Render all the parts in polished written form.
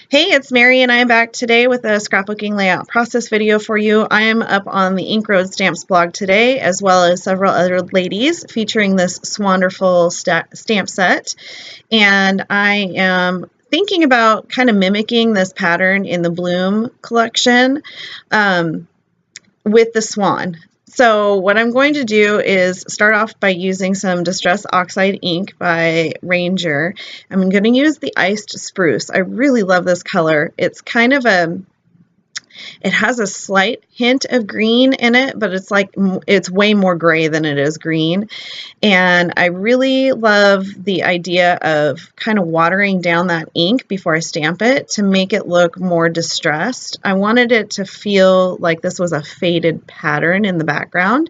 Hey, it's Mary, and I am back today with a scrapbooking layout process video for you. I am up on the Ink Road Stamps blog today, as well as several other ladies featuring this Swanderful stamp set. And I am thinking about kind of mimicking this pattern in the Bloom collection with the swan. So what I'm going to do is start off by using some Distress Oxide ink by Ranger. I'm going to use the Iced Spruce. I really love this color. It's kind of it has a slight hint of green in it, but it's way more gray than it is green. And I really love the idea of kind of watering down that ink before I stamp it to make it look more distressed. I wanted it to feel like this was a faded pattern in the background.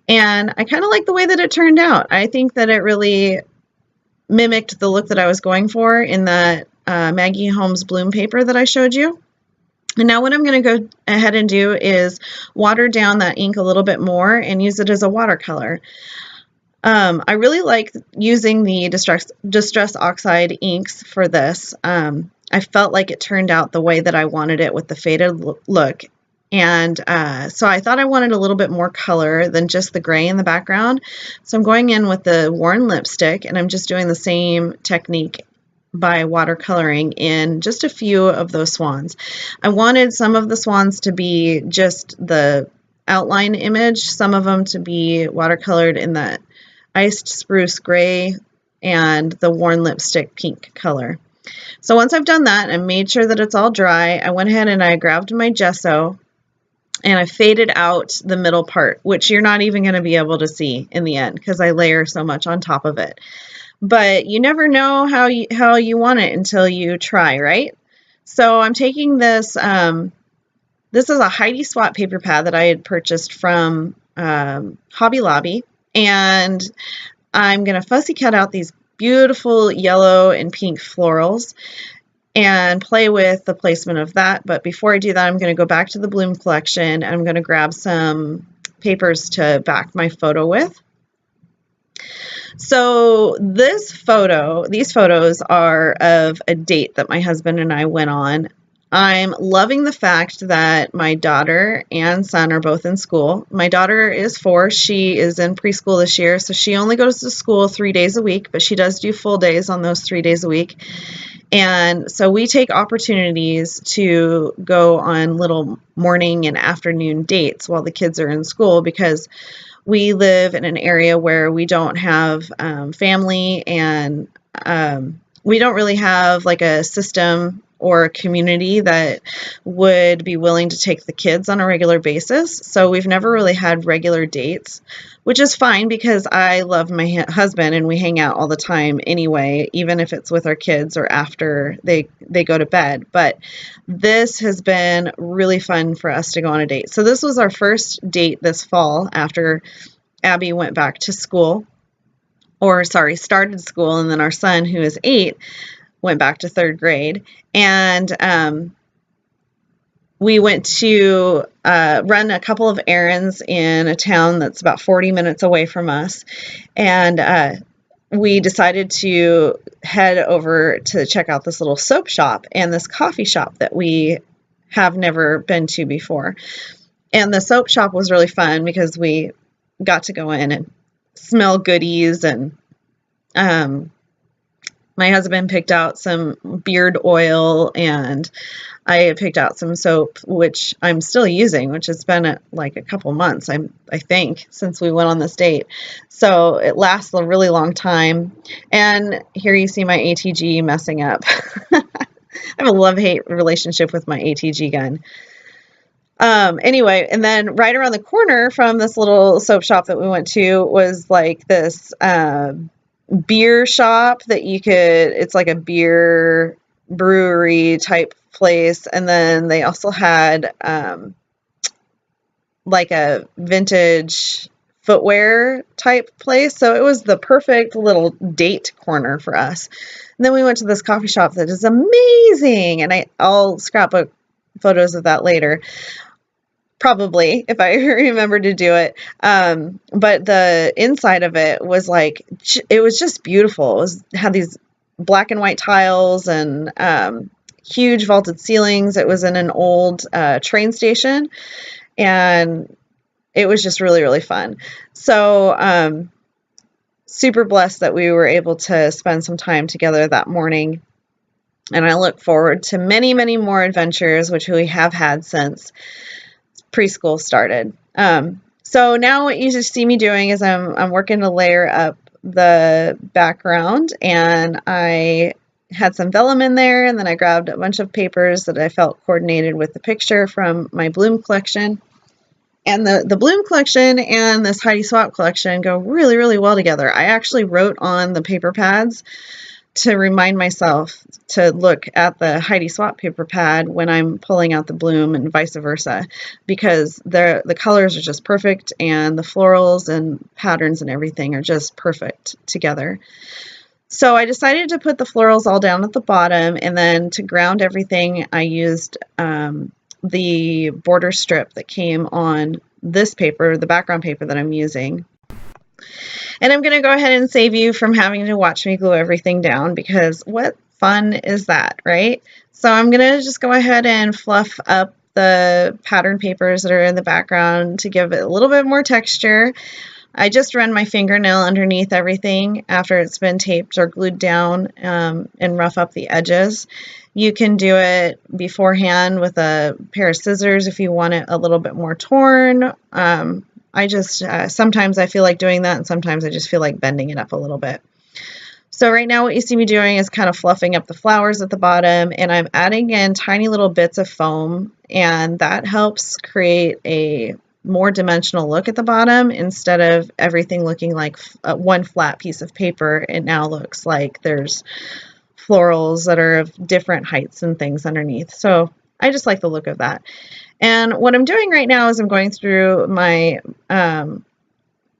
And I kind of like the way that it turned out. I think that it really mimicked the look that I was going for in that Maggie Holmes Bloom paper that I showed you. And now what I'm going to go ahead and do is water down that ink a little bit more and use it as a watercolor. I really like using the Distress Oxide inks for this. I felt like it turned out the way that I wanted it with the faded look. And so I thought I wanted a little bit more color than just the gray in the background. So I'm going in with the worn lipstick, and I'm just doing the same technique by watercoloring in just a few of those swans. I wanted some of the swans to be just the outline image, some of them to be watercolored in that Iced Spruce gray and the worn lipstick pink color. So once I've done that and made sure that it's all dry, I went ahead and I grabbed my gesso and I faded out the middle part, which you're not even going to be able to see in the end because I layer so much on top of it. But you never know how you want it until you try, right? So I'm taking this, this is a Heidi Swap paper pad that I had purchased from Hobby Lobby, and I'm going to fussy cut out these beautiful yellow and pink florals and play with the placement of that. But before I do that, I'm going to go back to the Bloom collection, and I'm going to grab some papers to back my photo with. So these photos are of a date that my husband and I went on. I'm loving the fact that my daughter and son are both in school. My daughter is 4. She is in preschool this year, so she only goes to school 3 days a week, but she does do full days on those 3 days a week. And so we take opportunities to go on little morning and afternoon dates while the kids are in school, because we live in an area where we don't have family, and we don't really have like a system or a community that would be willing to take the kids on a regular basis. So we've never really had regular dates, which is fine because I love my husband and we hang out all the time anyway, even if it's with our kids or after they go to bed. But this has been really fun for us to go on a date. So this was our first date this fall after Abby went back to school, started school, and then our son, who is 8, went back to 3rd grade. And we went to run a couple of errands in a town that's about 40 minutes away from us. And we decided to head over to check out this little soap shop and this coffee shop that we have never been to before. And the soap shop was really fun because we got to go in and smell goodies, and my husband picked out some beard oil, and I picked out some soap, which I'm still using, which has been like a couple months, I think, since we went on this date. So it lasts a really long time. And here you see my ATG messing up. I have a love-hate relationship with my ATG gun. Anyway, and then right around the corner from this little soap shop that we went to was like this beer shop that it's like a beer brewery type place. And then they also had like a vintage footwear type place. So it was the perfect little date corner for us. And then we went to this coffee shop that is amazing. And I'll scrapbook photos of that later, probably, if I remember to do it. But the inside of it was it was just beautiful. It had these black and white tiles, and huge vaulted ceilings. It was in an old train station, and it was just really, really fun. So super blessed that we were able to spend some time together that morning. And I look forward to many, many more adventures, which we have had since preschool started. So now what you just see me doing is I'm working to layer up the background, and I had some vellum in there, and then I grabbed a bunch of papers that I felt coordinated with the picture from my Bloom collection. And the Bloom collection and this Heidi Swapp collection go really, really well together. I actually wrote on the paper pads to remind myself to look at the Heidi Swapp paper pad when I'm pulling out the Bloom, and vice versa, because the colors are just perfect, and the florals and patterns and everything are just perfect together. So I decided to put the florals all down at the bottom, and then to ground everything, I used the border strip that came on this paper, the background paper that I'm using. And I'm going to go ahead and save you from having to watch me glue everything down, because what fun is that, right? So I'm going to just go ahead and fluff up the pattern papers that are in the background to give it a little bit more texture. I just run my fingernail underneath everything after it's been taped or glued down, and rough up the edges. You can do it beforehand with a pair of scissors if you want it a little bit more torn. I just, sometimes I feel like doing that, and sometimes I just feel like bending it up a little bit. So right now what you see me doing is kind of fluffing up the flowers at the bottom, and I'm adding in tiny little bits of foam, and that helps create a more dimensional look at the bottom. Instead of everything looking like one flat piece of paper, it now looks like there's florals that are of different heights and things underneath. So I just like the look of that. And what I'm doing right now is I'm going through my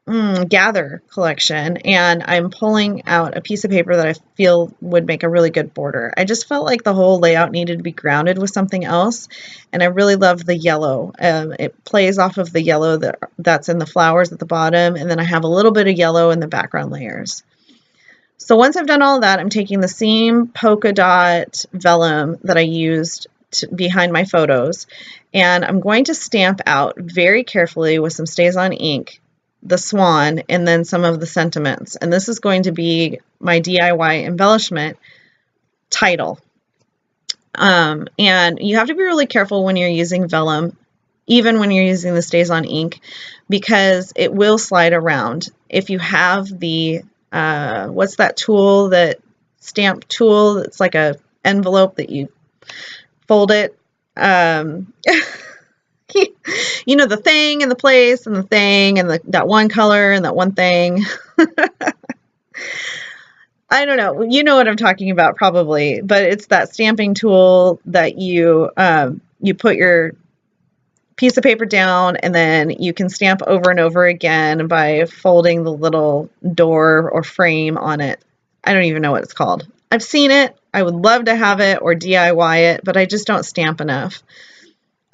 Gather collection, and I'm pulling out a piece of paper that I feel would make a really good border. I just felt like the whole layout needed to be grounded with something else, and I really love the yellow. It plays off of the yellow that's in the flowers at the bottom, and then I have a little bit of yellow in the background layers. So once I've done all of that, I'm taking the same polka dot vellum that I used behind my photos, and I'm going to stamp out very carefully with some StazOn ink the swan and then some of the sentiments. And this is going to be my DIY embellishment title. And you have to be really careful when you're using vellum, even when you're using the StazOn ink, because it will slide around. If you have the what's that tool, that stamp tool, it's like a envelope that you fold it, you know, the thing and the place and the thing and that one color and that one thing. I don't know, you know what I'm talking about probably, but it's that stamping tool that you put your piece of paper down, and then you can stamp over and over again by folding the little door or frame on it. I don't even know what it's called. I've seen it. I would love to have it or DIY it, but I just don't stamp enough.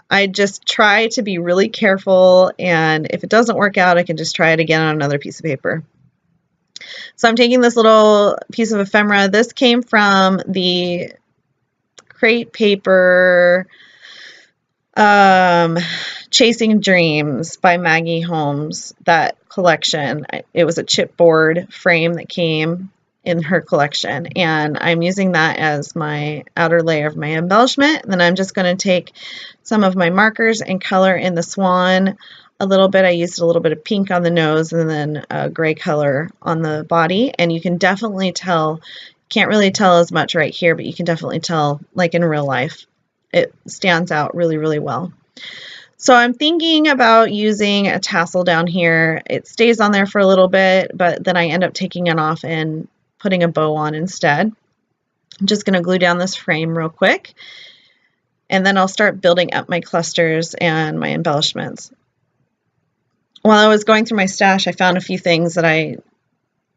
I just try to be really careful, and if it doesn't work out, I can just try it again on another piece of paper. So I'm taking this little piece of ephemera. This came from the Crate Paper Chasing Dreams by Maggie Holmes, that collection. It was a chipboard frame that came in her collection, and I'm using that as my outer layer of my embellishment. And then I'm just going to take some of my markers and color in the swan a little bit. I used a little bit of pink on the nose and then a gray color on the body, and you can definitely tell, can't really tell as much right here, but you can definitely tell, like in real life, it stands out really, really well. So I'm thinking about using a tassel down here. It stays on there for a little bit, but then I end up taking it off and putting a bow on instead. I'm just going to glue down this frame real quick, and then I'll start building up my clusters and my embellishments. While I was going through my stash, I found a few things that I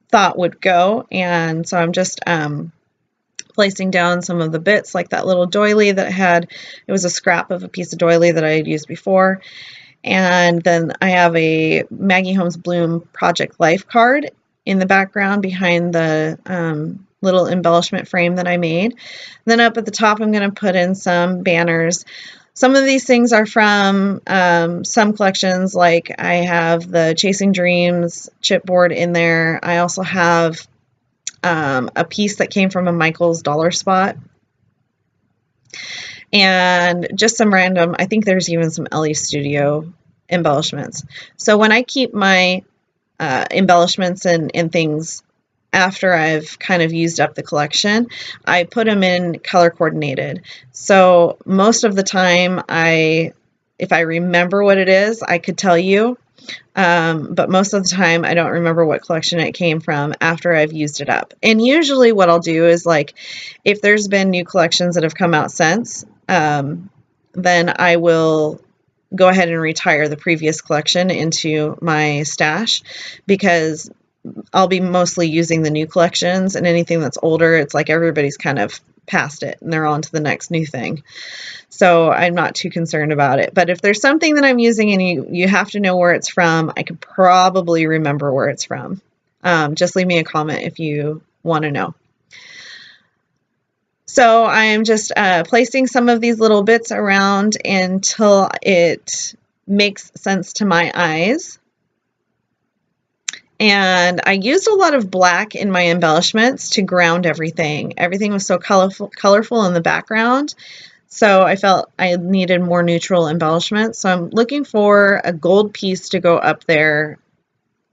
thought would go, and so I'm just placing down some of the bits, like that little doily that had, it was a scrap of a piece of doily that I had used before. And then I have a Maggie Holmes Bloom Project Life card in the background behind the little embellishment frame that I made. Then up at the top, I'm going to put in some banners. Some of these things are from some collections, like I have the Chasing Dreams chipboard in there. I also have a piece that came from a Michael's Dollar Spot. And just some random, I think there's even some Ellie Studio embellishments. So when I keep my embellishments and things after I've kind of used up the collection, I put them in color coordinated. So most of the time, if I remember what it is, I could tell you. But most of the time, I don't remember what collection it came from after I've used it up. And usually what I'll do is, like, if there's been new collections that have come out since, then I will go ahead and retire the previous collection into my stash, because I'll be mostly using the new collections, and anything that's older, it's like everybody's kind of past it and they're on to the next new thing. So I'm not too concerned about it. But if there's something that I'm using and you have to know where it's from, I could probably remember where it's from. Just leave me a comment if you want to know. So I'm just placing some of these little bits around until it makes sense to my eyes. And I used a lot of black in my embellishments to ground everything. Everything was so colorful in the background. So I felt I needed more neutral embellishments. So I'm looking for a gold piece to go up there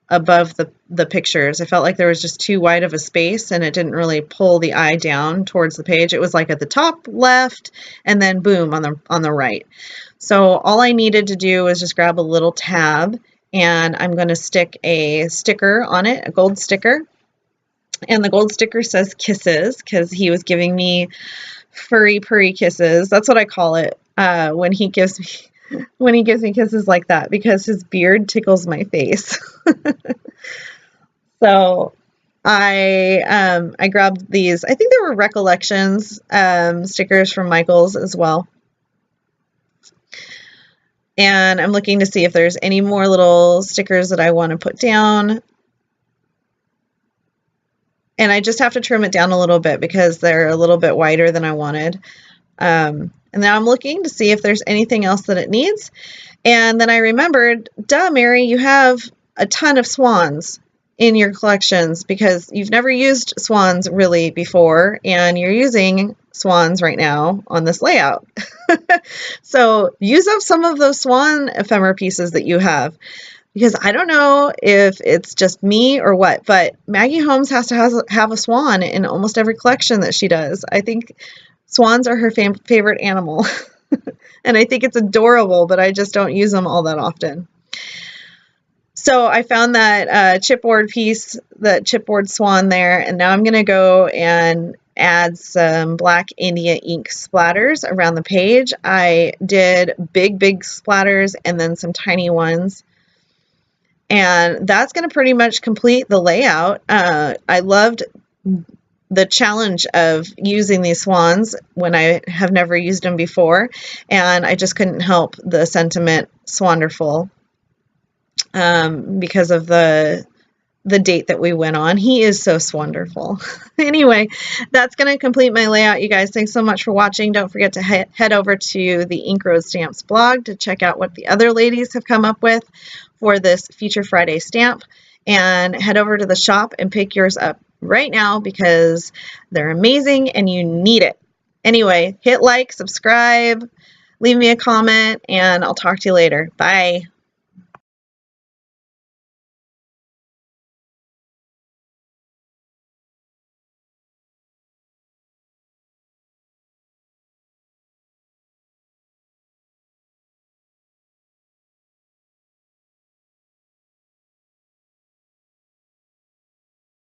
above the pictures. I felt like there was just too wide of a space and it didn't really pull the eye down towards the page. It was like at the top left and then boom on the right. So all I needed to do was just grab a little tab, and I'm going to stick a sticker on it, a gold sticker. And the gold sticker says kisses, because he was giving me furry purry kisses. That's what I call it when he gives me kisses like that, because his beard tickles my face. So I grabbed these. I think they were Recollections stickers from Michael's as well. And I'm looking to see if there's any more little stickers that I want to put down. And I just have to trim it down a little bit because they're a little bit wider than I wanted. And now I'm looking to see if there's anything else that it needs. And then I remembered, duh, Mary, you have a ton of swans in your collections because you've never used swans really before, and you're using swans right now on this layout. So use up some of those swan ephemera pieces that you have, because I don't know if it's just me or what, but Maggie Holmes has to have a swan in almost every collection that she does. I think swans are her favorite animal. And I think it's adorable, but I just don't use them all that often. So I found that chipboard piece, that chipboard swan there, and now I'm going to go and add some black India ink splatters around the page. I did big splatters and then some tiny ones. And that's going to pretty much complete the layout. I loved the challenge of using these swans when I have never used them before, and I just couldn't help the sentiment Swanderful because of the date that we went on. He is so Swanderful. Anyway, that's going to complete my layout, you guys. Thanks so much for watching. Don't forget to head over to the Ink Road Stamps blog to check out what the other ladies have come up with for this Feature Friday stamp, and head over to the shop and pick yours up right now because they're amazing and you need it. Anyway, hit like, subscribe, leave me a comment, and I'll talk to you later. Bye.